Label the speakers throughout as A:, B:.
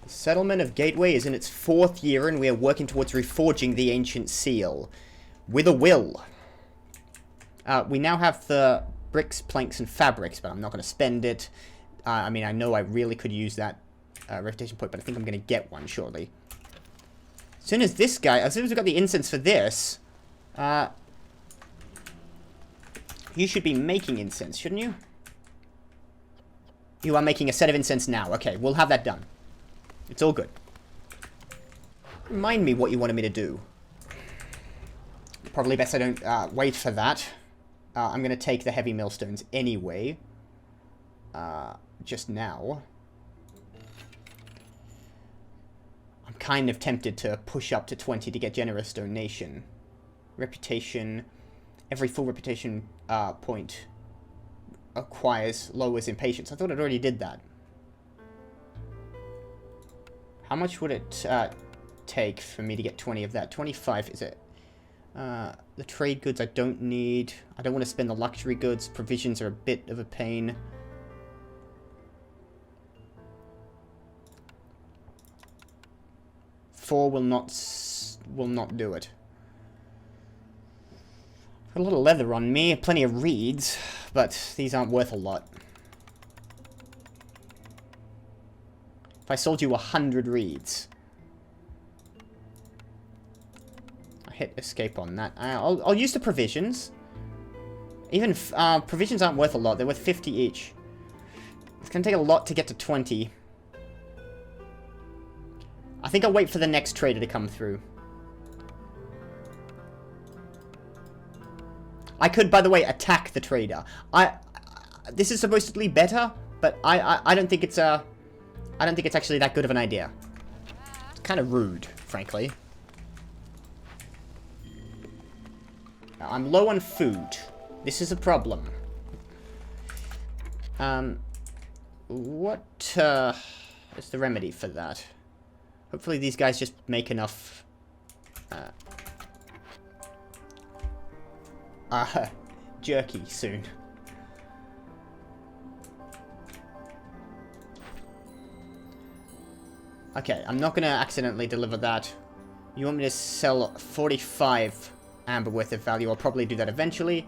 A: Settlement of Gateway is in its 4th year, and we are working towards reforging the ancient seal. With a will. We now have the bricks, planks, and fabrics, but I'm not going to spend it. I mean, I know I really could use that reputation point, but I think I'm going to get one shortly. As soon as we've got the incense for this, you should be making incense, shouldn't you? You are making a set of incense now. Okay, we'll have that done. It's all good. Remind me what you wanted me to do. Probably best I don't wait for that. I'm going to take the heavy millstones anyway. Just now. I'm kind of tempted to push up to 20 to get generous donation. Reputation. Every full reputation point lowers impatience. I thought it already did that. How much would it take for me to get 20 of that? 25, is it? The trade goods I don't need. I don't want to spend the luxury goods. Provisions are a bit of a pain. Four will not do it. Got a lot of leather on me, plenty of reeds, but these aren't worth a lot. If I sold you 100 reeds. I hit escape on that. I'll use the provisions. Even provisions aren't worth a lot. They're worth 50 each. It's going to take a lot to get to 20. I think I'll wait for the next trader to come through. I could, by the way, attack the trader. This is supposedly better, but I don't think it's actually that good of an idea. It's kind of rude, frankly. I'm low on food. This is a problem. What is the remedy for that? Hopefully these guys just make enough jerky soon. Okay, I'm not going to accidentally deliver that. You want me to sell 45 amber worth of value? I'll probably do that eventually.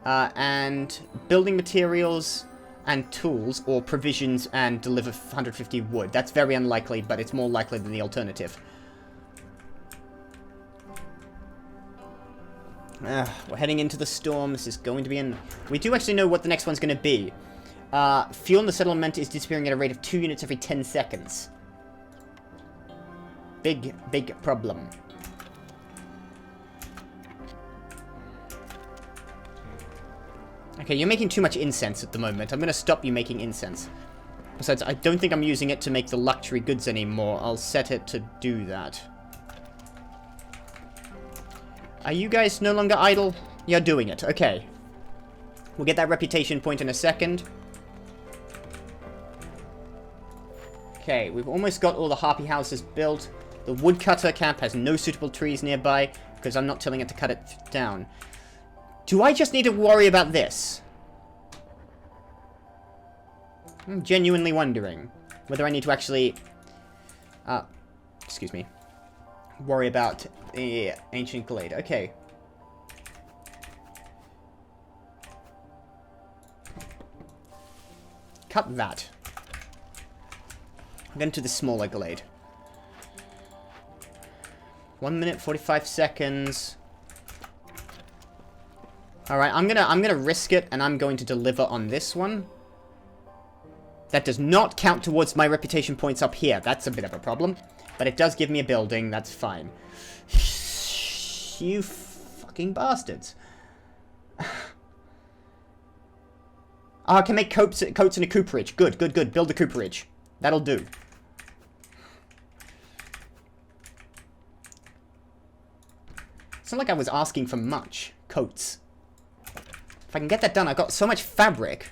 A: And building materials and tools, or provisions and deliver 150 wood. That's very unlikely, but it's more likely than the alternative. We're heading into the storm. This is going to be an... We do actually know what the next one's going to be. Fuel in the settlement is disappearing at a rate of 2 units every 10 seconds. Big problem. Okay, you're making too much incense at the moment. I'm going to stop you making incense. Besides, I don't think I'm using it to make the luxury goods anymore. I'll set it to do that. Are you guys no longer idle? You're doing it. Okay. We'll get that reputation point in a second. Okay, we've almost got all the harpy houses built. The woodcutter camp has no suitable trees nearby because I'm not telling it to cut it down. Do I just need to worry about this? I'm genuinely wondering whether I need to actually... excuse me. Worry about the ancient glade. Okay. Cut that. I'm going to the smaller glade. 1 minute, 45 seconds. Alright, I'm gonna risk it, and I'm going to deliver on this one. That does not count towards my reputation points up here. That's a bit of a problem. But it does give me a building, that's fine. You fucking bastards. I can make coats and a cooperage. Good. Build a cooperage. That'll do. It's not like I was asking for much. Coats. If I can get that done, I've got so much fabric.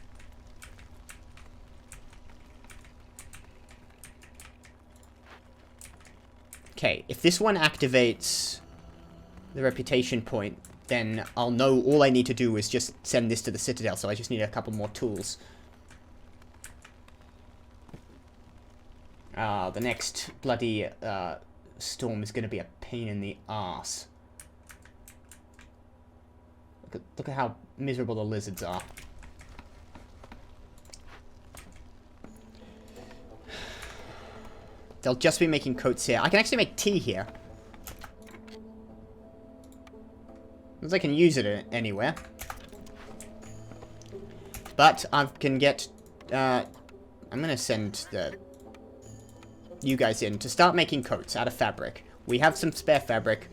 A: Okay, if this one activates the reputation point, then I'll know all I need to do is just send this to the Citadel, so I just need a couple more tools. The next bloody storm is going to be a pain in the arse. Look at how miserable the lizards are. They'll just be making coats here. I can actually make tea here. Because I can use it anywhere. But I can get... I'm going to send you guys in to start making coats out of fabric. We have some spare fabric.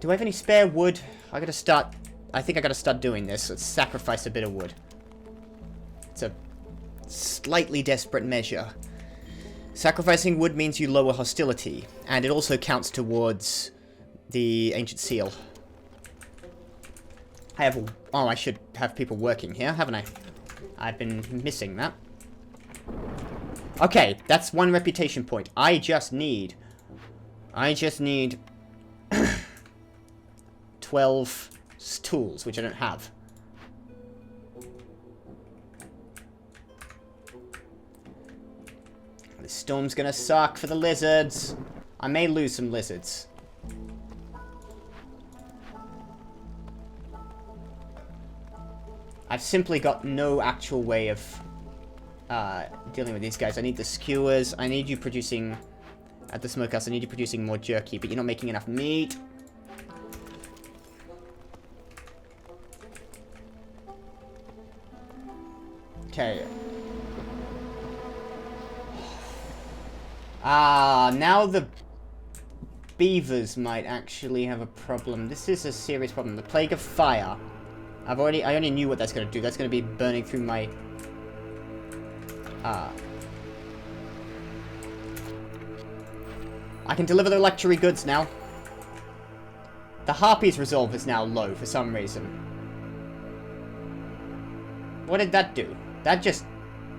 A: Do I have any spare wood? I gotta start... I think I gotta start doing this. Let's sacrifice a bit of wood. It's a slightly desperate measure. Sacrificing wood means you lower hostility. And it also counts towards the ancient seal. I have... Oh, I should have people working here, haven't I? I've been missing that. Okay, that's one reputation point. I just need 12 tools, which I don't have. This storm's gonna suck for the lizards. I may lose some lizards. I've simply got no actual way of dealing with these guys. I need the skewers. I need you producing... At the smokehouse, I need you producing more jerky, but you're not making enough meat. Okay. Now the beavers might actually have a problem. This is a serious problem. The Plague of Fire. I already knew what that's going to do. That's going to be burning through my... I can deliver the luxury goods now. The Harpy's resolve is now low for some reason. What did that do? That just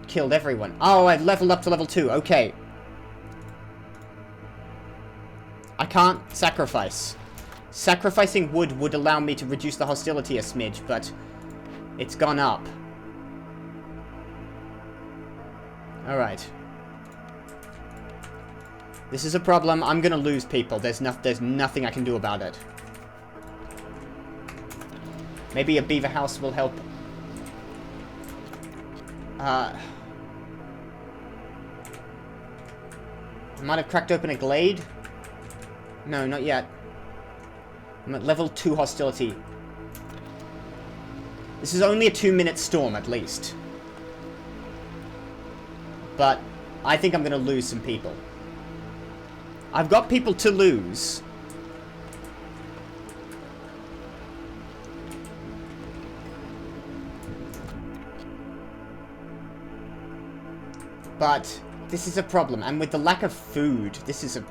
A: killed everyone. Oh, I leveled up to level 2. Okay. I can't sacrifice. Sacrificing wood would allow me to reduce the hostility a smidge, but it's gone up. Alright. This is a problem. I'm gonna lose people. There's nothing I can do about it. Maybe a beaver house will help. I might have cracked open a glade. No, not yet. I'm at level 2 hostility. This is only a 2-minute storm, at least. But I think I'm going to lose some people. I've got people to lose. But this is a problem. And with the lack of food, this is a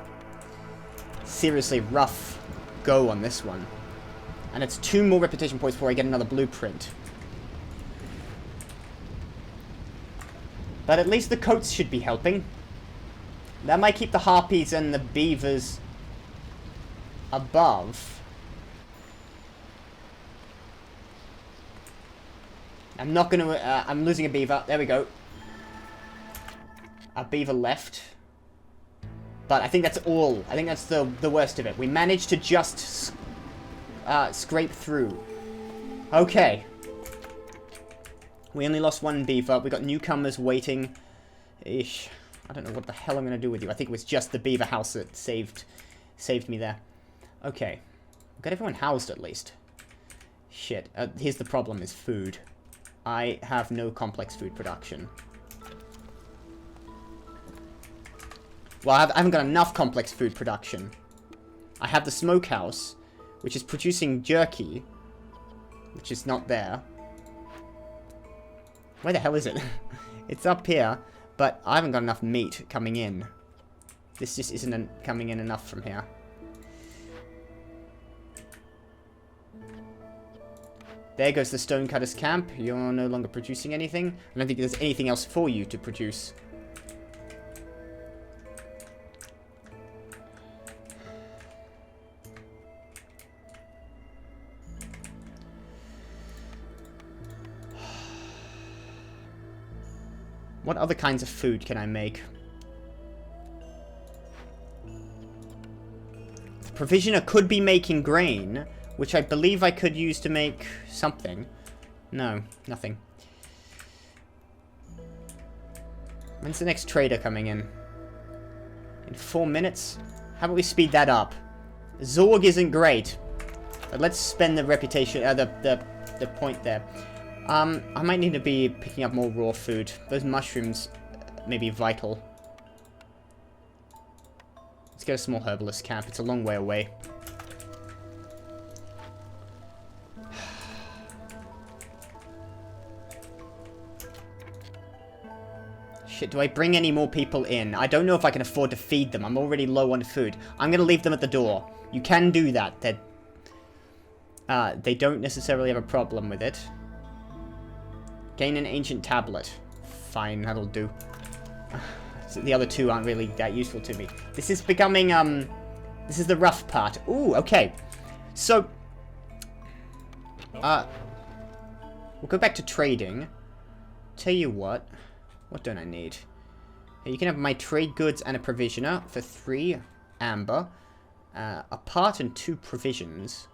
A: seriously rough go on this one. And it's 2 more reputation points before I get another blueprint. But at least the coats should be helping. That might keep the harpies and the beavers above. I'm not going to... I'm losing a beaver. There we go. A beaver left. But I think that's all. I think that's the worst of it. We managed to just scrape through. Okay. We only lost 1 beaver. We got newcomers waiting. Ish. I don't know what the hell I'm going to do with you. I think it was just the beaver house that saved me there. Okay. We've got everyone housed at least. Shit. Here's the problem, is food. I have no complex food production. Well, I haven't got enough complex food production. I have the smokehouse, which is producing jerky, which is not there. Where the hell is it? It's up here, but I haven't got enough meat coming in. This just isn't coming in enough from here. There goes the stonecutter's camp. You're no longer producing anything. I don't think there's anything else for you to produce. What other kinds of food can I make? The provisioner could be making grain, which I believe I could use to make something. No, nothing. When's the next trader coming in? In 4 minutes? How about we speed that up? Zorg isn't great, but let's spend the reputation, the point there. I might need to be picking up more raw food. Those mushrooms may be vital. Let's get a small herbalist camp. It's a long way away. Shit, do I bring any more people in? I don't know if I can afford to feed them. I'm already low on food. I'm gonna leave them at the door. You can do that. They don't necessarily have a problem with it. Gain an ancient tablet. Fine, that'll do. So the other two aren't really that useful to me. This is becoming, this is the rough part. Ooh, okay. So, we'll go back to trading. Tell you what don't I need? You can have my trade goods and a provisioner for 3 amber. A part and 2 provisions.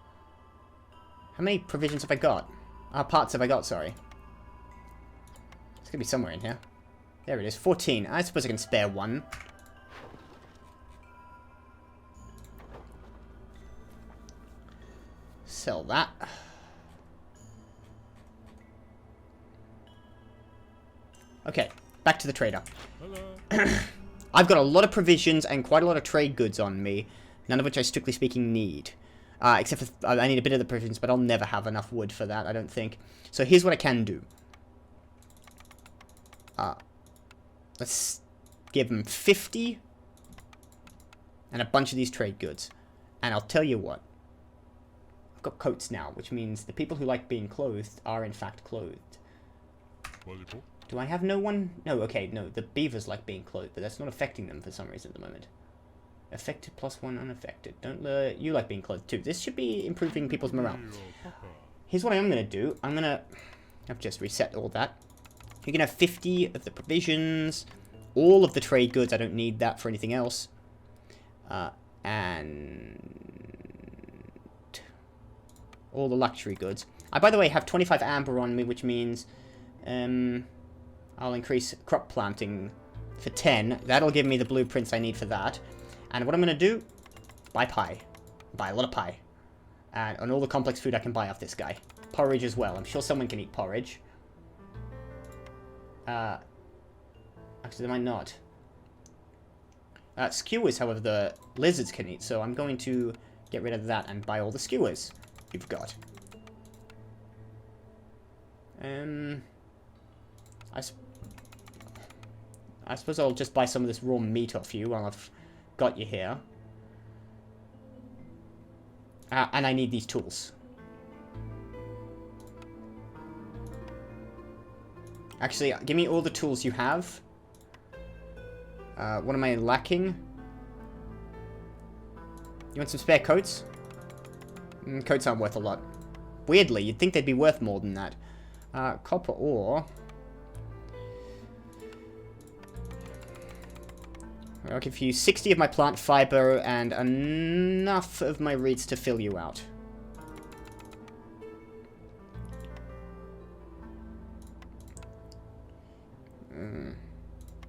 A: How many provisions have I got? Parts have I got, sorry. It's gonna be somewhere in here. There it is, 14. I suppose I can spare 1. Sell that. Okay, back to the trader. I've got a lot of provisions and quite a lot of trade goods on me, none of which I strictly speaking need. Except for, I need a bit of the provisions, but I'll never have enough wood for that, I don't think. So here's what I can do. Let's give them 50 and a bunch of these trade goods. And I'll tell you what. I've got coats now, which means the people who like being clothed are in fact clothed. Do I have no one? No, okay, no. The beavers like being clothed, but that's not affecting them for some reason at the moment. Affected +1, unaffected. Don't you like being clothed too. This should be improving people's morale. Here's what I'm going to do. I've just reset all that. You can have 50 of the provisions, all of the trade goods. I don't need that for anything else. And all the luxury goods. I, by the way, have 25 amber on me, which means I'll increase crop planting for 10. That'll give me the blueprints I need for that. And what I'm going to do, buy pie. Buy a lot of pie. And all the complex food I can buy off this guy. Porridge as well. I'm sure someone can eat porridge. Actually, they might not. Skewers, however, the lizards can eat. So I'm going to get rid of that and buy all the skewers you've got. I suppose I'll just buy some of this raw meat off you while I've got you here. And I need these tools. Actually, give me all the tools you have. What am I lacking? You want some spare coats? Coats aren't worth a lot. Weirdly, you'd think they'd be worth more than that. Copper ore. I'll give you 60 of my plant fiber and enough of my reeds to fill you out.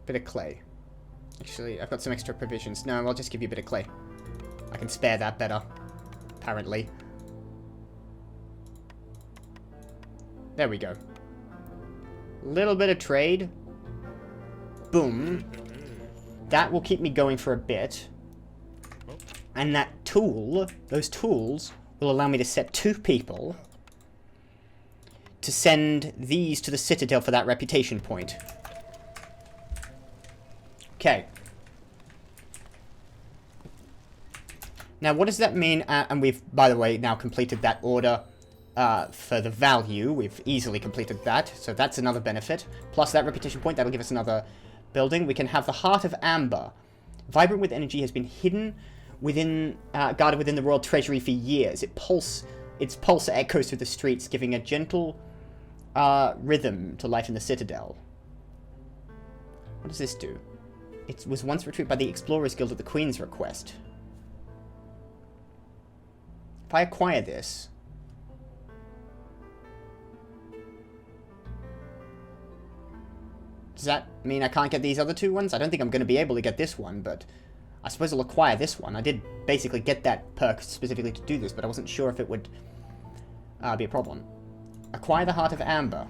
A: Bit of clay. Actually, I've got some extra provisions. No, I'll just give you a bit of clay. I can spare that better, apparently. There we go. Little bit of trade. Boom. That will keep me going for a bit. And that tool, those tools, will allow me to set 2 people to send these to the Citadel for that reputation point. Okay. Now, what does that mean? And we've, by the way, now completed that order for the value. We've easily completed that, so that's another benefit. Plus that reputation point, that'll give us another building. We can have the Heart of Amber. Vibrant with energy, has been hidden within, guarded within the royal treasury for years. Its pulse echoes through the streets, giving a gentle rhythm to life in the Citadel. What does this do? It was once retrieved by the Explorers Guild at the Queen's request. If I acquire this... Does that mean I can't get these other two ones? I don't think I'm going to be able to get this one, but... I suppose I'll acquire this one. I did basically get that perk specifically to do this, but I wasn't sure if it would be a problem. Acquire the Heart of Amber.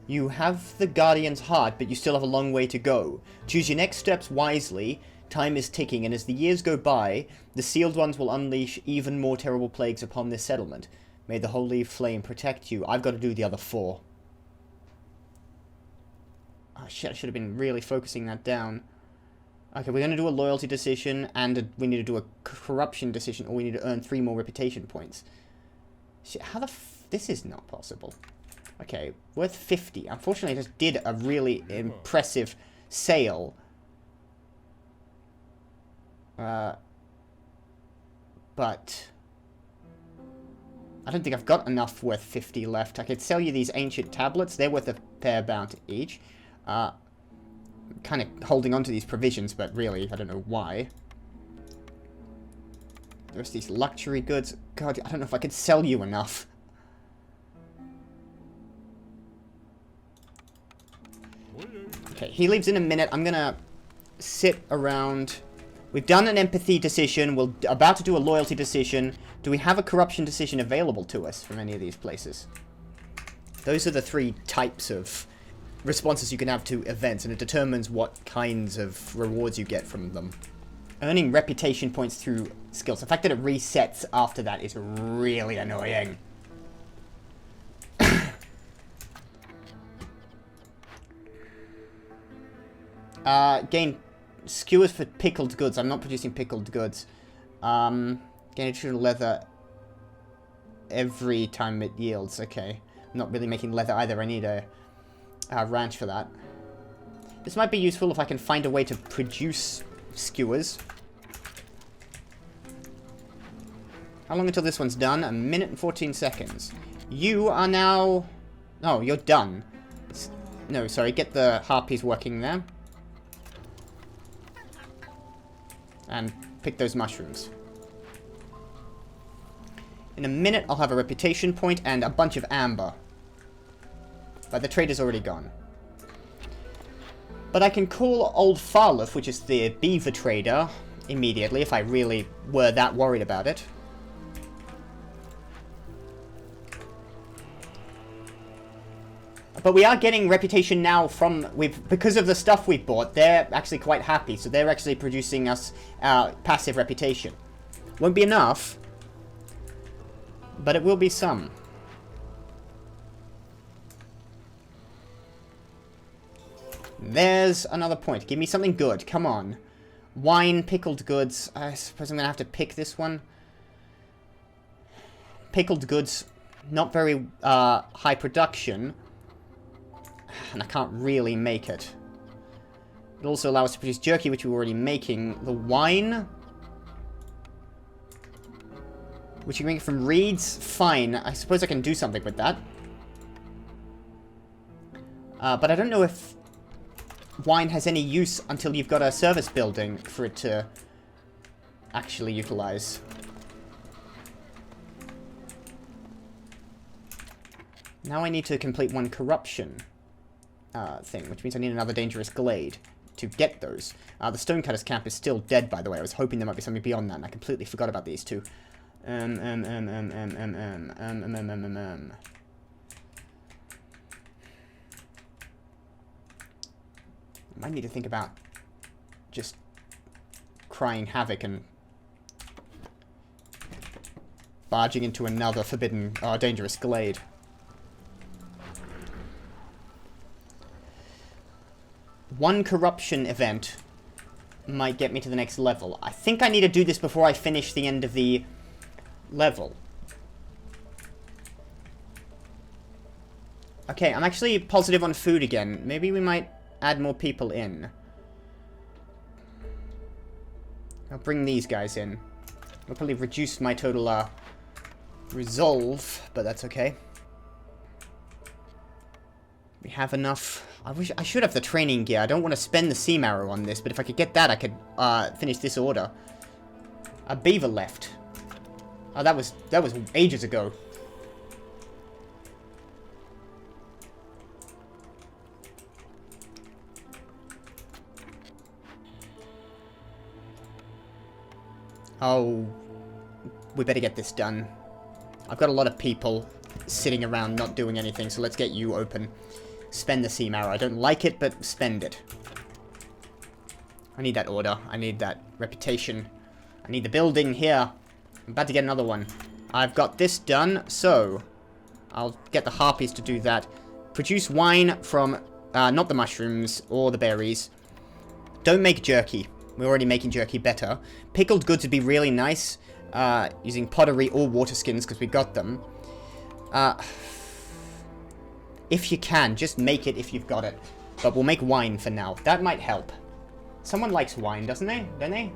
A: You have the Guardian's heart, but you still have a long way to go. Choose your next steps wisely. Time is ticking, and as the years go by, the Sealed Ones will unleash even more terrible plagues upon this settlement. May the Holy Flame protect you. I've got to do the other 4. Oh shit, I should have been really focusing that down. Okay, we're going to do a loyalty decision, and we need to do a corruption decision, or we need to earn 3 more reputation points. Shit, how the this is not possible. Okay, worth 50. Unfortunately, I just did a really impressive sale. But... I don't think I've got enough worth 50 left. I could sell you these ancient tablets. They're worth a fair amount each. Kind of holding on to these provisions, but really, I don't know why. There's these luxury goods. God, I don't know if I could sell you enough. Okay, he leaves in a minute. I'm gonna sit around. We've done an empathy decision. We're about to do a loyalty decision. Do we have a corruption decision available to us from any of these places? Those are the 3 types of responses you can have to events, and it determines what kinds of rewards you get from them. Earning reputation points through skills. The fact that it resets after that is really annoying. Gain skewers for pickled goods. I'm not producing pickled goods. Gain additional leather every time it yields. Okay. I'm not really making leather either. I need a ranch for that. This might be useful if I can find a way to produce skewers. How long until this one's done? 1 minute and 14 seconds. You are now... Oh, you're done. No, sorry. Get the harpies working there. And pick those mushrooms. In a minute, I'll have a reputation point and a bunch of amber. But the trader's already gone. But I can call Old Farleth, which is the beaver trader, immediately, if I really were that worried about it. But we are getting reputation now from... because of the stuff we've bought, they're actually quite happy. So they're actually producing us passive reputation. Won't be enough, but it will be some. There's another point. Give me something good. Come on. Wine, pickled goods. I suppose I'm going to have to pick this one. Pickled goods, not very high production. And I can't really make it. It also allows us to produce jerky, which we were already making. The wine, which you can make from reeds. Fine. I suppose I can do something with that. But I don't know if wine has any use until you've got a service building for it to actually utilize. Now I need to complete one corruption thing, which means I need another dangerous glade to get those. The Stonecutter's camp is still dead, by the way. I was hoping there might be something beyond that, and I completely forgot about these two. I might need to think about just crying havoc and barging into another forbidden, dangerous glade. One corruption event might get me to the next level. I think I need to do this before I finish the end of the level. Okay, I'm actually positive on food again. Maybe we might add more people in. I'll bring these guys in. I'll probably reduce my total resolve, but that's okay. We have enough I should have the training gear. I don't want to spend the seam arrow on this, but if I could get that, I could finish this order. A beaver left. Oh, that was ages ago. Oh, we better get this done. I've got a lot of people sitting around not doing anything, so let's get you open. Spend the seam arrow. I don't like it, but spend it. I need that order. I need that reputation. I need the building here. I'm about to get another one. I've got this done, so I'll get the harpies to do that. Produce wine from, not the mushrooms or the berries. Don't make jerky. We're already making jerky better. Pickled goods would be really nice, using pottery or water skins, because we got them. If you can, just make it if you've got it. But we'll make wine for now. That might help. Someone likes wine, doesn't they? Don't they?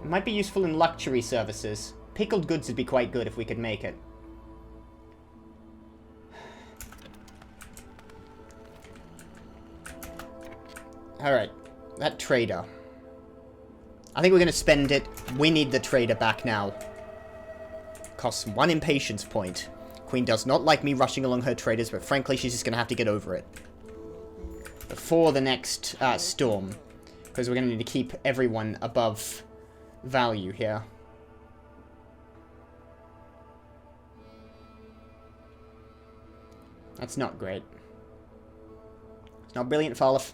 A: It might be useful in luxury services. Pickled goods would be quite good if we could make it. Alright. That trader. I think we're going to spend it. We need the trader back now. Costs 1 impatience point. Queen does not like me rushing along her traders, but frankly, she's just going to have to get over it. Before the next storm. Because we're going to need to keep everyone above value here. That's not great. It's not brilliant, Farleth.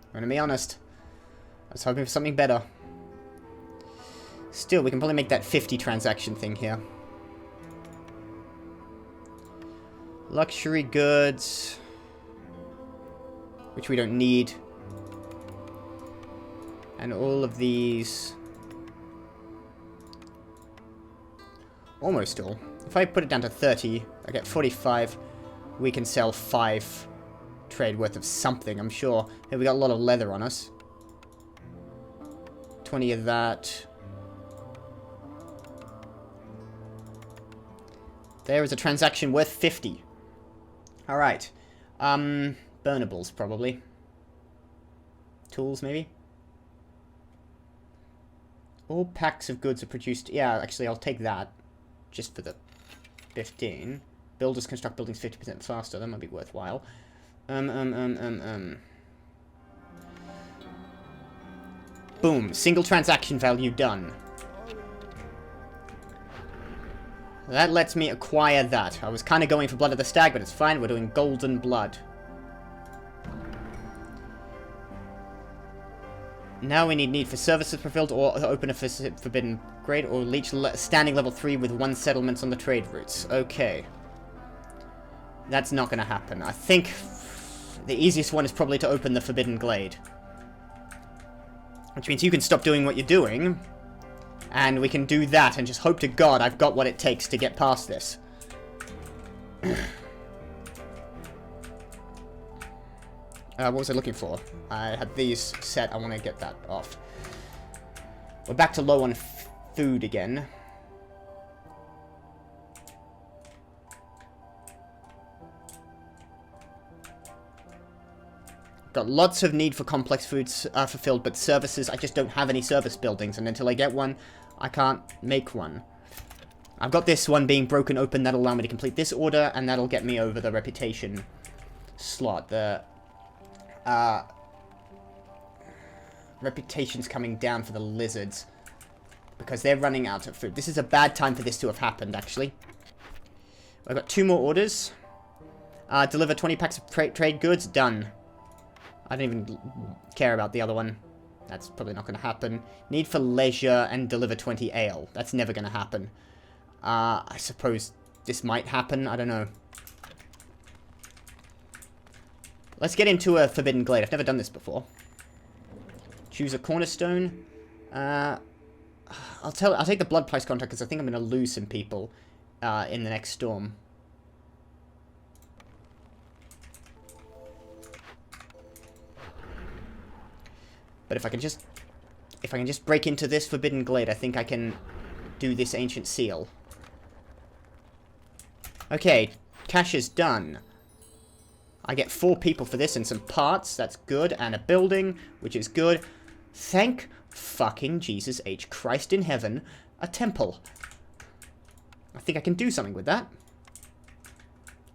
A: I'm going to be honest. I was hoping for something better. Still, we can probably make that 50 transaction thing here. Luxury goods. Which we don't need. And all of these. Almost all. If I put it down to 30, I get 45. We can sell 5 trade worth of something, I'm sure. Hey, we got a lot of leather on us. 20 of that. There is a transaction worth 50. Alright. Burnables, probably. Tools, maybe? All packs of goods are produced... Yeah, actually, I'll take that. Just for the 15. Builders construct buildings 50% faster. That might be worthwhile. Boom. Single transaction value done. That lets me acquire that. I was kind of going for Blood of the Stag, but it's fine. We're doing Golden Blood. Now we need for services fulfilled, or open a forbidden grade, or reach standing level 3 with 1 settlement on the trade routes. Okay. That's not going to happen. I think the easiest one is probably to open the Forbidden Glade. Which means you can stop doing what you're doing. And we can do that and just hope to God I've got what it takes to get past this. What was I looking for? I had these set. I want to get that off. We're back to low on food again. Got lots of need for complex foods fulfilled, but services, I just don't have any service buildings, and until I get one, I can't make one. I've got this one being broken open, that'll allow me to complete this order, and that'll get me over the reputation slot. The reputation's coming down for the lizards, because they're running out of food. This is a bad time for this to have happened, actually. I've got 2 more orders. Deliver 20 packs of trade goods, done. I don't even care about the other one. That's probably not going to happen. Need for leisure and deliver 20 ale. That's never going to happen. I suppose this might happen. I don't know. Let's get into a Forbidden Glade. I've never done this before. Choose a cornerstone. I'll take the blood price contract because I think I'm going to lose some people in the next storm. But if I can just break into this Forbidden Glade, I think I can do this Ancient Seal. Okay, cash is done. I get 4 people for this and some parts. That's good. And a building, which is good. Thank fucking Jesus H. Christ in heaven. A temple. I think I can do something with that.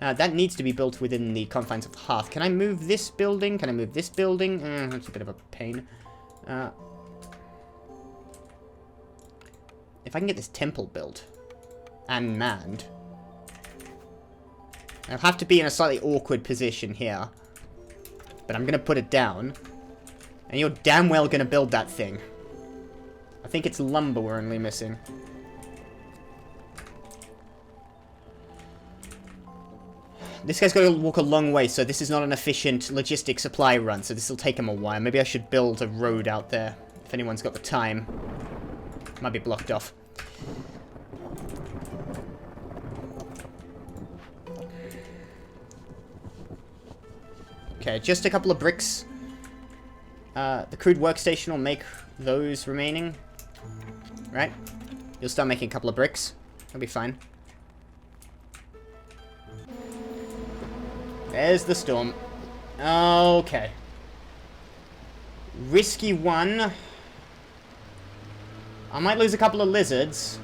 A: That needs to be built within the confines of the hearth. Can I move this building? Can I move this building? That's a bit of a pain. If I can get this temple built and manned, I'll have to be in a slightly awkward position here. But I'm going to put it down. And you're damn well going to build that thing. I think it's lumber we're only missing. This guy's got to walk a long way, so this is not an efficient logistic supply run, so this will take him a while. Maybe I should build a road out there, if anyone's got the time. Might be blocked off. Okay, just a couple of bricks. The crude workstation will make those remaining. Right? You'll start making a couple of bricks. That'll be fine. There's the storm. Okay. Risky one. I might lose a couple of lizards.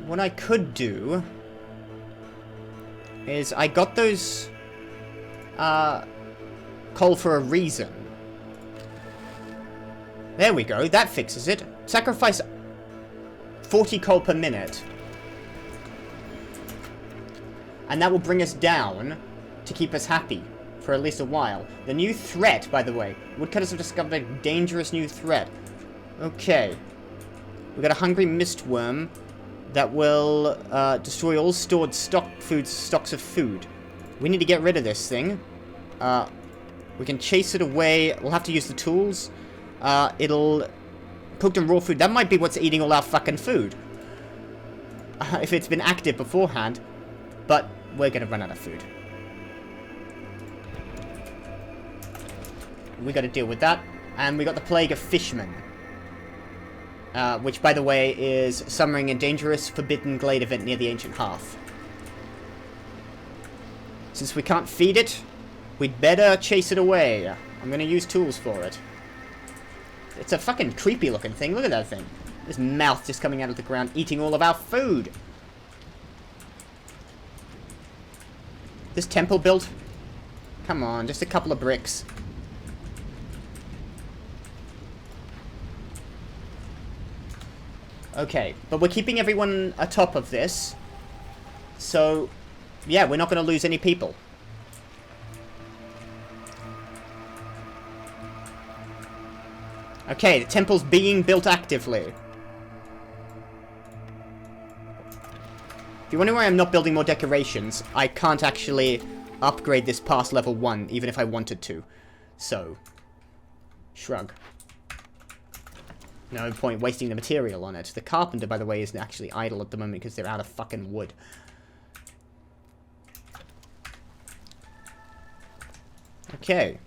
A: What I could do is I got those coal for a reason. There we go. That fixes it. Sacrifice 40 coal per minute. And that will bring us down to keep us happy for at least a while. The new threat, by the way. Woodcutters have discovered a dangerous new threat. Okay. We've got a hungry mistworm that will destroy all stored stocks of food. We need to get rid of this thing. We can chase it away. We'll have to use the tools. It'll... Cooked and raw food. That might be what's eating all our fucking food. If it's been active beforehand. But we're going to run out of food. We got to deal with that. And we got the Plague of Fishmen. Which, by the way, is summoning a dangerous, forbidden Glade event near the Ancient Hearth. Since we can't feed it, we'd better chase it away. I'm going to use tools for it. It's a fucking creepy looking thing. Look at that thing. This mouth just coming out of the ground, eating all of our food. This temple built? Come on, just a couple of bricks. Okay, but we're keeping everyone atop of this. So, yeah, we're not going to lose any people. Okay, the temple's being built actively. If you're wondering why I'm not building more decorations, I can't actually upgrade this past level 1, even if I wanted to. So, shrug. No point wasting the material on it. The carpenter, by the way, isn't actually idle at the moment because they're out of fucking wood. Okay.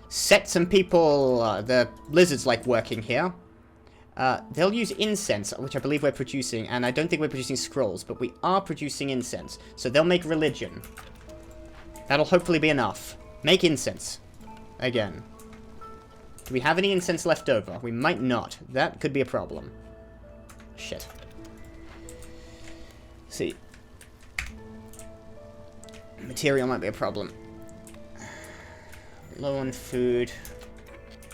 A: Set some people... the lizards like working here. They'll use incense, which I believe we're producing, and I don't think we're producing scrolls, but we are producing incense. So they'll make religion. That'll hopefully be enough. Make incense. Again. Do we have any incense left over? We might not. That could be a problem. Shit. Let's see. Material might be a problem. Low on food.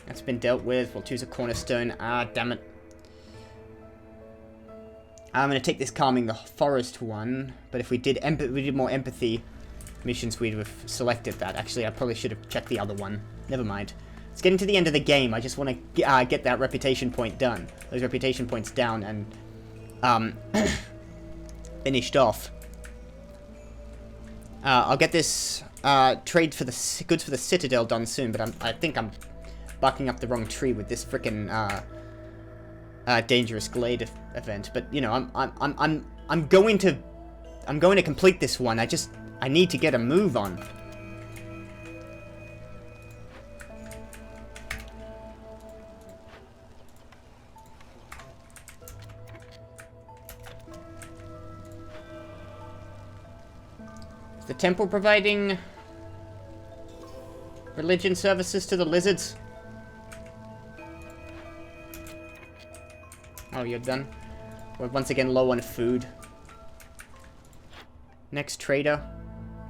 A: That's been dealt with. We'll choose a cornerstone. Ah, damn it. I'm going to take this calming the forest one, but if we did more empathy missions, we'd have selected that. Actually, I probably should have checked the other one. Never mind. It's getting to the end of the game. I just want to get that reputation point done. Those reputation points down and finished off. I'll get this trade for the goods for the Citadel done soon, but I think I'm barking up the wrong tree with this frickin' dangerous Glade event. But you know, I'm going to complete this one. I need to get a move on. Is the temple providing religion services to the lizards? Oh, you're done. We're once again low on food. Next trader.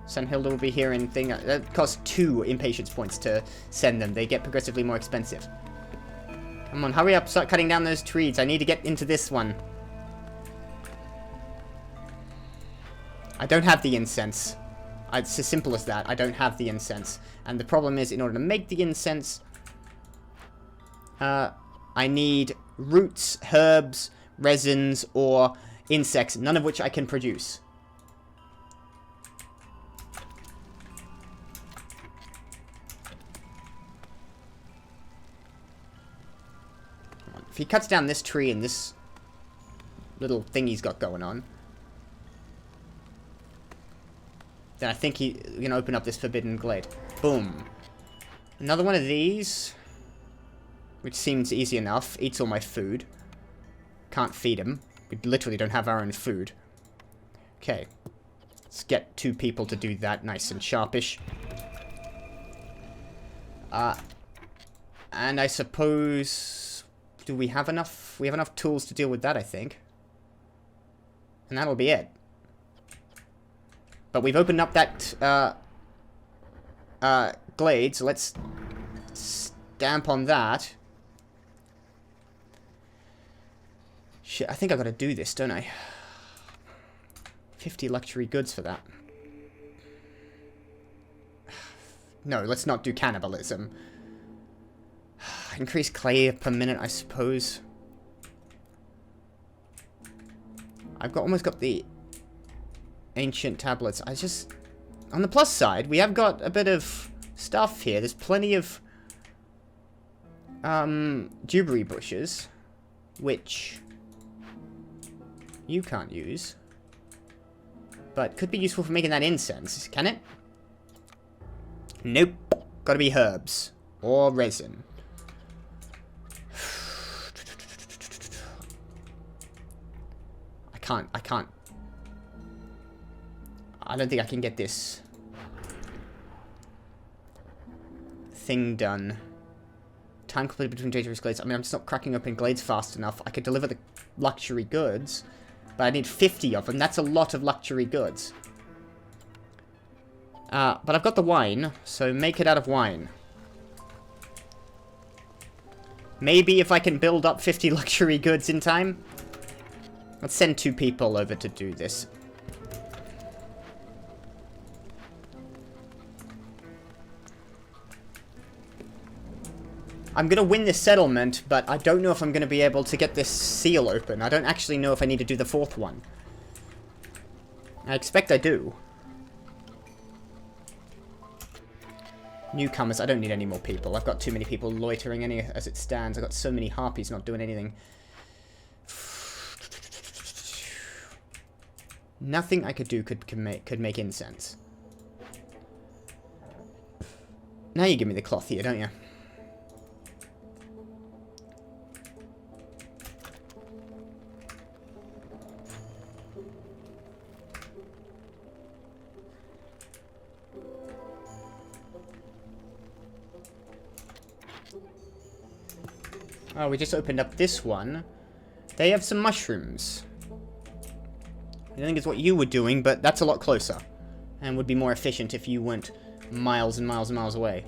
A: Sunhilda will be here in thing. That costs 2 impatience points to send them. They get progressively more expensive. Come on, hurry up, start cutting down those trees. I need to get into this one. I don't have the incense. It's as simple as that. I don't have the incense. And the problem is, in order to make the incense, I need roots, herbs, resins, or insects, none of which I can produce. If he cuts down this tree and this little thing he's got going on, then I think he's going to open up this forbidden glade. Boom. Another one of these, which seems easy enough. Eats all my food. Can't feed him. We literally don't have our own food. Okay. Let's get 2 people to do that nice and sharpish. And I suppose... Do we have enough? We have enough tools to deal with that, I think. And that'll be it. But we've opened up that glade, so let's stamp on that. Shit, I think I've got to do this, don't I? 50 luxury goods for that. No, let's not do cannibalism. Increase clay per minute, I suppose. I've almost got the ancient tablets. I just... On the plus side, we have got a bit of stuff here. There's plenty of dewberry bushes, which you can't use, but could be useful for making that incense. Can it? Nope. Gotta be herbs or resin. I can't. I don't think I can get this thing done. Time completed between dangerous glades. I mean, I'm just not cracking open glades fast enough. I could deliver the luxury goods, but I need 50 of them. That's a lot of luxury goods. But I've got the wine, so make it out of wine. Maybe if I can build up 50 luxury goods in time. Let's send 2 people over to do this. I'm going to win this settlement, but I don't know if I'm going to be able to get this seal open. I don't actually know if I need to do the 4th one. I expect I do. Newcomers, I don't need any more people. I've got too many people loitering as it stands. I've got so many harpies not doing anything. Nothing I could do could make incense. Now you give me the cloth here, don't you? Oh, we just opened up this one. They have some mushrooms. I don't think it's what you were doing, but that's a lot closer. And would be more efficient if you went miles and miles and miles away.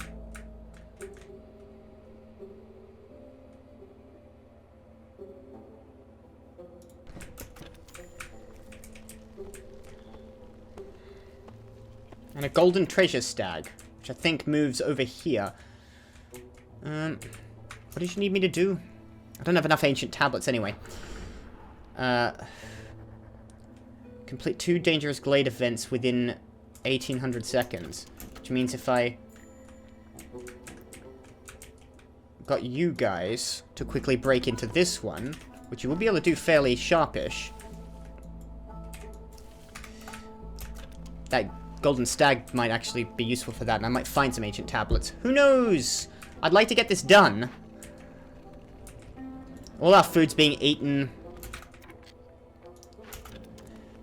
A: And a golden treasure stag, which I think moves over here. What did you need me to do? I don't have enough ancient tablets anyway. Complete 2 dangerous glade events within 1800 seconds. Which means if I got you guys to quickly break into this one, which you will be able to do fairly sharpish. That golden stag might actually be useful for that, and I might find some ancient tablets. Who knows? I'd like to get this done. All our food's being eaten.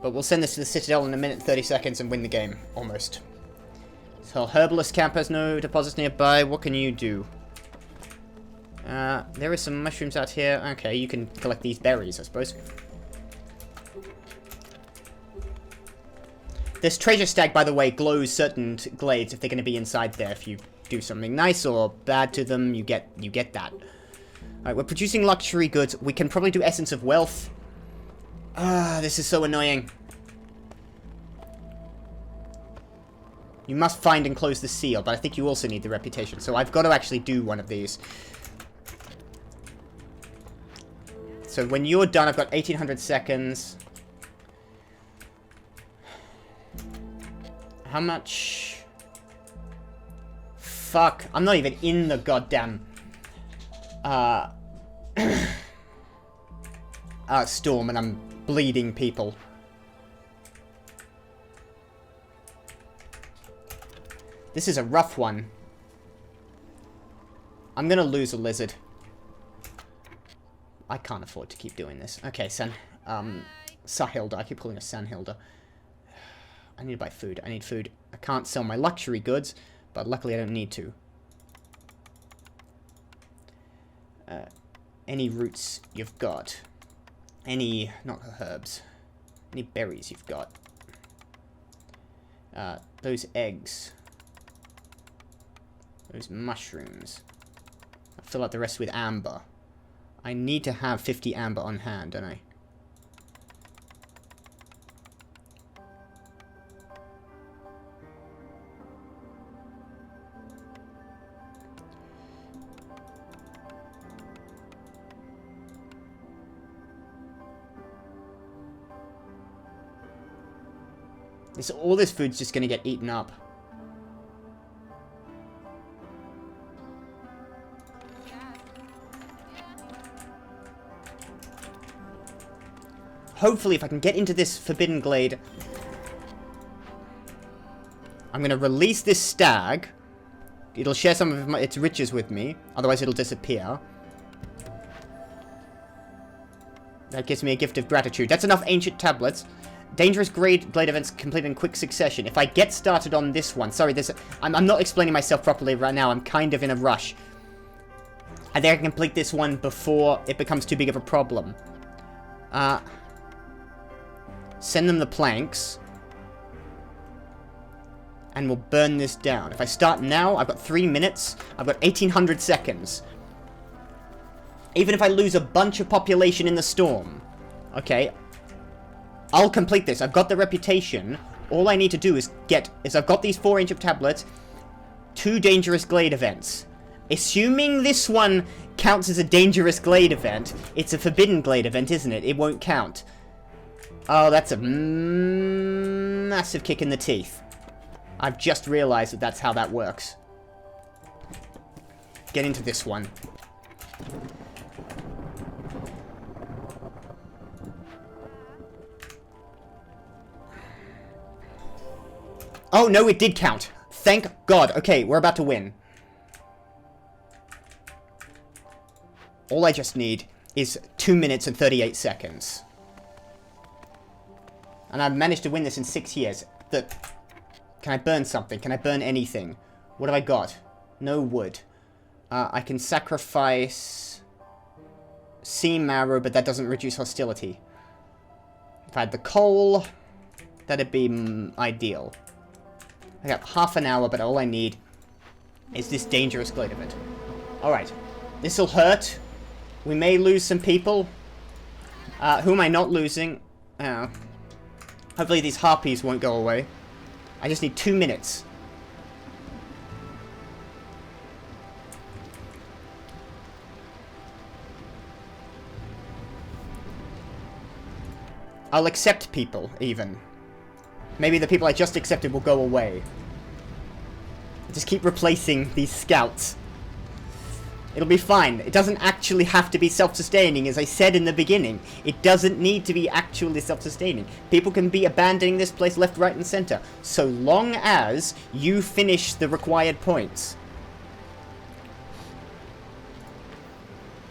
A: But we'll send this to the Citadel in a minute 30 seconds and win the game. Almost. So, Herbalist Camp has no deposits nearby. What can you do? There is some mushrooms out here. Okay, you can collect these berries, I suppose. This treasure stag, by the way, glows certain glades if they're going to be inside there. If you do something nice or bad to them, you get that. Alright, we're producing luxury goods. We can probably do Essence of Wealth. This is so annoying. You must find and close the seal, but I think you also need the reputation. So I've got to actually do one of these. So when you're done, I've got 1800 seconds. How much? Fuck. I'm not even in the goddamn storm, and I'm bleeding people. This is a rough one. I'm gonna lose a lizard. I can't afford to keep doing this. Okay, Sahilda. I keep calling her Sanhilda. I need to buy food. I need food. I can't sell my luxury goods, but luckily I don't need to. Any roots you've got? Any, not herbs. Any berries you've got? Those eggs. Those mushrooms. I'll fill out the rest with amber. I need to have 50 amber on hand, don't I? All this food's just gonna get eaten up. Hopefully, if I can get into this Forbidden Glade, I'm going to release this stag. It'll share some of its riches with me. Otherwise, it'll disappear. That gives me a gift of gratitude. That's enough ancient tablets. Dangerous glade events complete in quick succession. If I get started on this one... Sorry, I'm not explaining myself properly right now. I'm kind of in a rush. I think I can complete this one before it becomes too big of a problem. Send them the planks. And we'll burn this down. If I start now, I've got 3 minutes. I've got 1800 seconds. Even if I lose a bunch of population in the storm. Okay. I'll complete this. I've got the reputation. All I need to do is I've got these 4 ancient tablets. 2 dangerous glade events. Assuming this one counts as a dangerous glade event, it's a forbidden glade event, isn't it? It won't count. Oh, that's a massive kick in the teeth. I've just realized that that's how that works. Get into this one. Oh, no, it did count. Thank God. Okay, we're about to win. All I just need is 2 minutes and 38 seconds. And I've managed to win this in 6 years. Can I burn something? Can I burn anything? What have I got? No wood. I can sacrifice sea marrow, but that doesn't reduce hostility. If I had the coal, that'd be ideal. I got half an hour, but all I need is this dangerous glade event. Alright. This'll hurt. We may lose some people. Who am I not losing? Hopefully these harpies won't go away. I just need 2 minutes. I'll accept people, even. Maybe the people I just accepted will go away. Just keep replacing these scouts. It'll be fine. It doesn't actually have to be self-sustaining, as I said in the beginning. It doesn't need to be actually self-sustaining. People can be abandoning this place left, right, and center, so long as you finish the required points.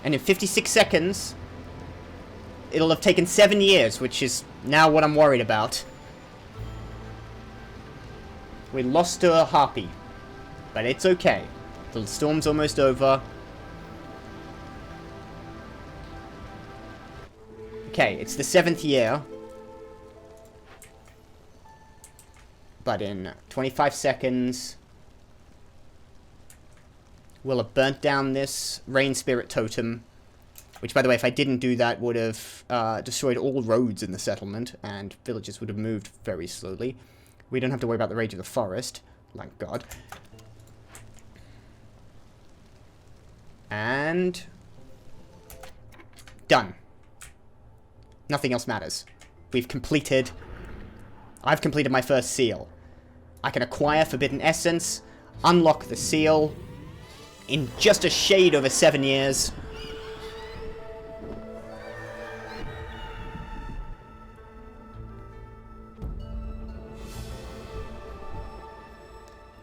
A: And in 56 seconds, it'll have taken 7 years, which is now what I'm worried about. We lost to a harpy, but it's okay. The storm's almost over. Okay, it's the 7th year. But in 25 seconds, we'll have burnt down this rain spirit totem. Which, by the way, if I didn't do that, would have destroyed all roads in the settlement. And villages would have moved very slowly. We don't have to worry about the rage of the forest. Thank God. And done. Nothing else matters. I've completed my first seal. I can acquire Forbidden Essence, unlock the seal in just a shade over 7 years.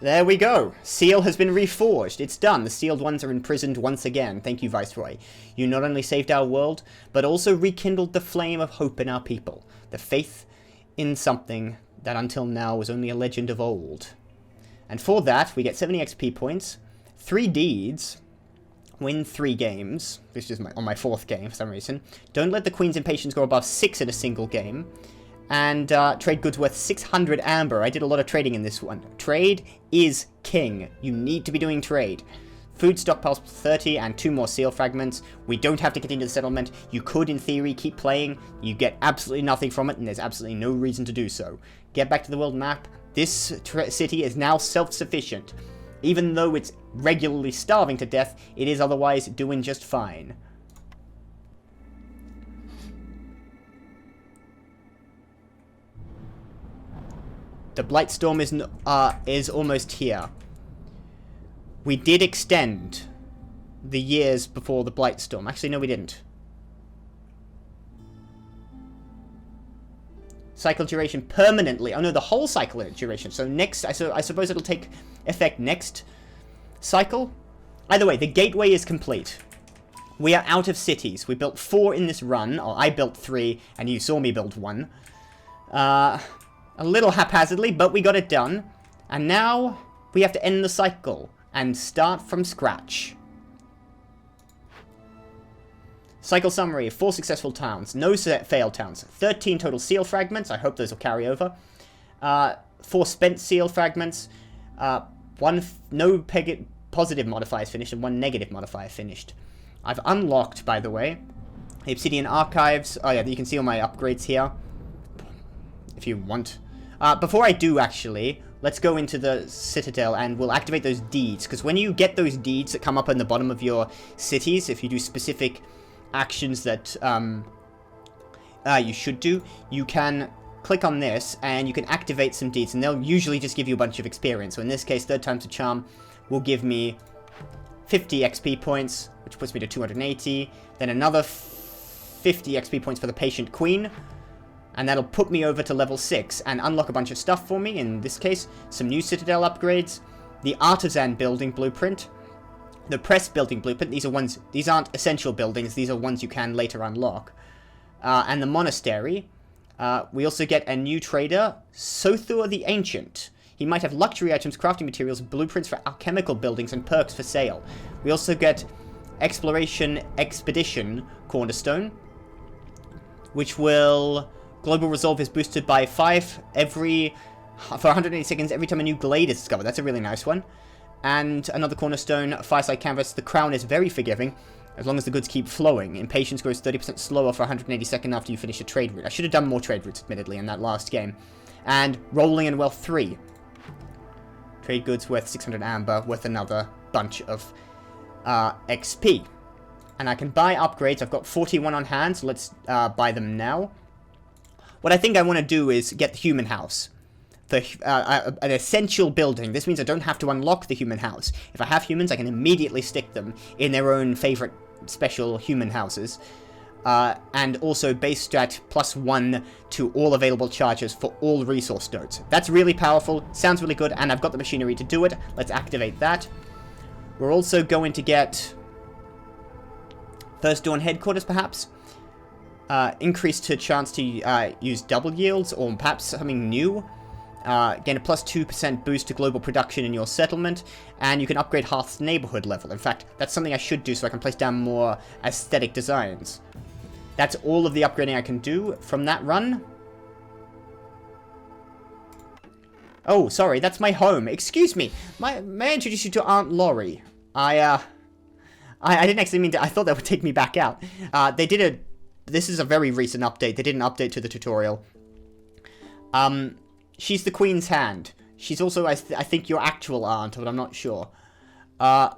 A: There we go. Seal has been reforged. It's done. The sealed ones are imprisoned once again. Thank you, Viceroy. You not only saved our world, but also rekindled the flame of hope in our people. The faith in something that until now was only a legend of old. And for that, we get 70 XP points, 3 deeds, win 3 games, which is on my 4th game for some reason. Don't let the Queen's Impatience go above 6 in a single game. And trade goods worth 600 amber. I did a lot of trading in this one. Trade is king. You need to be doing trade. Food stockpiles 30 and 2 more seal fragments. We don't have to get into the settlement. You could, in theory, keep playing. You get absolutely nothing from it, and there's absolutely no reason to do so. Get back to the world map. This city is now self-sufficient. Even though it's regularly starving to death, it is otherwise doing just fine. The Blightstorm is almost here. We did extend the years before the Blightstorm. Actually, no, we didn't. Cycle duration permanently. Oh no, the whole cycle duration. So next, I suppose it'll take effect next cycle. Either way, the gateway is complete. We are out of cities. We built 4 in this run. Or I built 3, and you saw me build 1. A little haphazardly, but we got it done. And now we have to end the cycle and start from scratch. Cycle summary, 4 successful towns, no failed towns, 13 total seal fragments, I hope those will carry over, 4 spent seal fragments, 1 no positive modifiers finished and 1 negative modifier finished. I've unlocked, by the way, the Obsidian Archives. Oh yeah, you can see all my upgrades here, if you want. Before I do, actually, let's go into the Citadel and we'll activate those deeds, because when you get those deeds that come up in the bottom of your cities, if you do specific actions that you should do, you can click on this and you can activate some deeds, and they'll usually just give you a bunch of experience. So in this case, 3rd time's a charm will give me 50 XP points, which puts me to 280, then another 50 XP points for the Patient Queen, and that'll put me over to level 6 and unlock a bunch of stuff for me. In this case, some new Citadel upgrades, the Artisan Building Blueprint, the Press Building Blueprint. These aren't essential buildings, these are ones you can later unlock. And the Monastery. We also get a new trader, Sothur the Ancient. He might have luxury items, crafting materials, blueprints for alchemical buildings, and perks for sale. We also get Exploration Expedition Cornerstone, which will... Global Resolve is boosted by 5 for 180 seconds every time a new Glade is discovered. That's a really nice one. And another cornerstone, Fireside Canvas. The Crown is very forgiving, as long as the goods keep flowing. Impatience grows 30% slower for 180 seconds after you finish a trade route. I should have done more trade routes, admittedly, in that last game. And Rolling in Wealth 3. Trade goods worth 600 amber, worth another bunch of XP. And I can buy upgrades. I've got 41 on hand, so let's buy them now. What I think I want to do is get the human house. An essential building. This means I don't have to unlock the human house. If I have humans, I can immediately stick them in their own favorite special human houses. And also base strat +1 to all available charges for all resource nodes. That's really powerful, sounds really good, and I've got the machinery to do it. Let's activate that. We're also going to get First Dawn Headquarters, perhaps. increase to chance to use double yields, or perhaps something new. Gain a plus 2% boost to global production in your settlement, and you can upgrade Hearth's neighborhood level. In fact, that's something I should do so I can place down more aesthetic designs. That's all of the upgrading I can do from that run. Oh, sorry, that's my home. Excuse me. May I introduce you to Aunt Laurie? I didn't actually mean to. I thought that would take me back out. This is a very recent update. They did an update to the tutorial. She's the Queen's Hand. She's also, I think, your actual aunt, but I'm not sure. I'm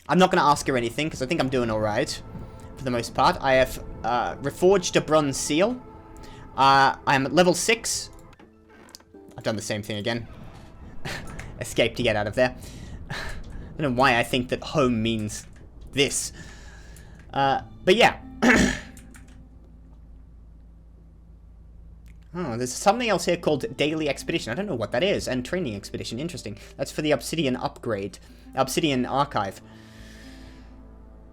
A: not going to ask her anything, because I think I'm doing alright, for the most part. I have reforged a bronze seal. I'm at level 6. I've done the same thing again. Escape to get out of there. I don't know why I think that home means this. But yeah. Oh, there's something else here called Daily Expedition. I don't know what that is. And Training Expedition. Interesting. That's for the Obsidian upgrade. Obsidian Archive.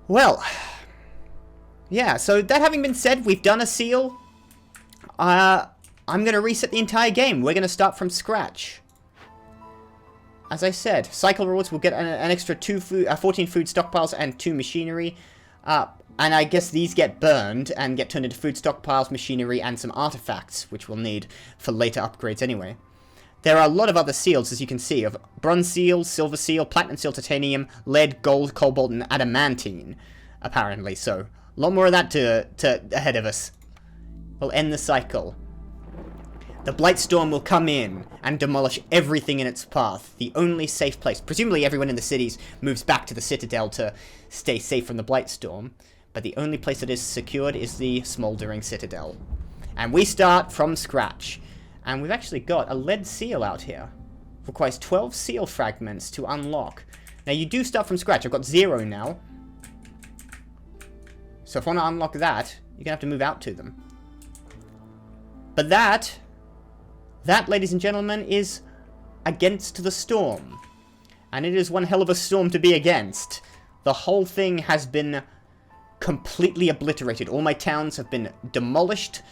A: Well. Yeah, so that having been said, we've done a seal. I'm going to reset the entire game. We're going to start from scratch. As I said, cycle rewards will get an extra 14 food stockpiles and 2 machinery. And I guess these get burned and get turned into food stockpiles, machinery, and some artifacts, which we'll need for later upgrades anyway. There are a lot of other seals, as you can see, of bronze seal, silver seal, platinum seal, titanium, lead, gold, cobalt, and adamantine, apparently. So, a lot more of that to ahead of us. We'll end the cycle. The Blightstorm will come in and demolish everything in its path. The only safe place. Presumably everyone in the cities moves back to the Citadel to stay safe from the Blightstorm. But the only place that is secured is the Smoldering Citadel. And we start from scratch. And we've actually got a lead seal out here. Requires 12 seal fragments to unlock. Now you do start from scratch. I've got 0 now. So if I want to unlock that, you're going to have to move out to them. But that, ladies and gentlemen, is Against the Storm. And it is one hell of a storm to be against. The whole thing has been completely obliterated. All my towns have been demolished,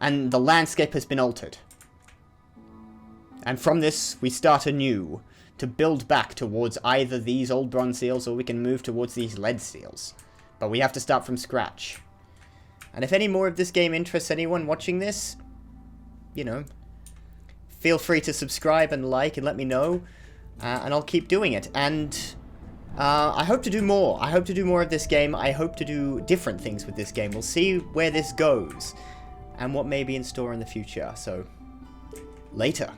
A: and the landscape has been altered. And from this, we start anew, to build back towards either these old bronze seals, or we can move towards these lead seals. But we have to start from scratch. And if any more of this game interests anyone watching this, you know, feel free to subscribe and like and let me know, and I'll keep doing it. And I hope to do more. I hope to do more of this game. I hope to do different things with this game. We'll see where this goes and what may be in store in the future. So, later.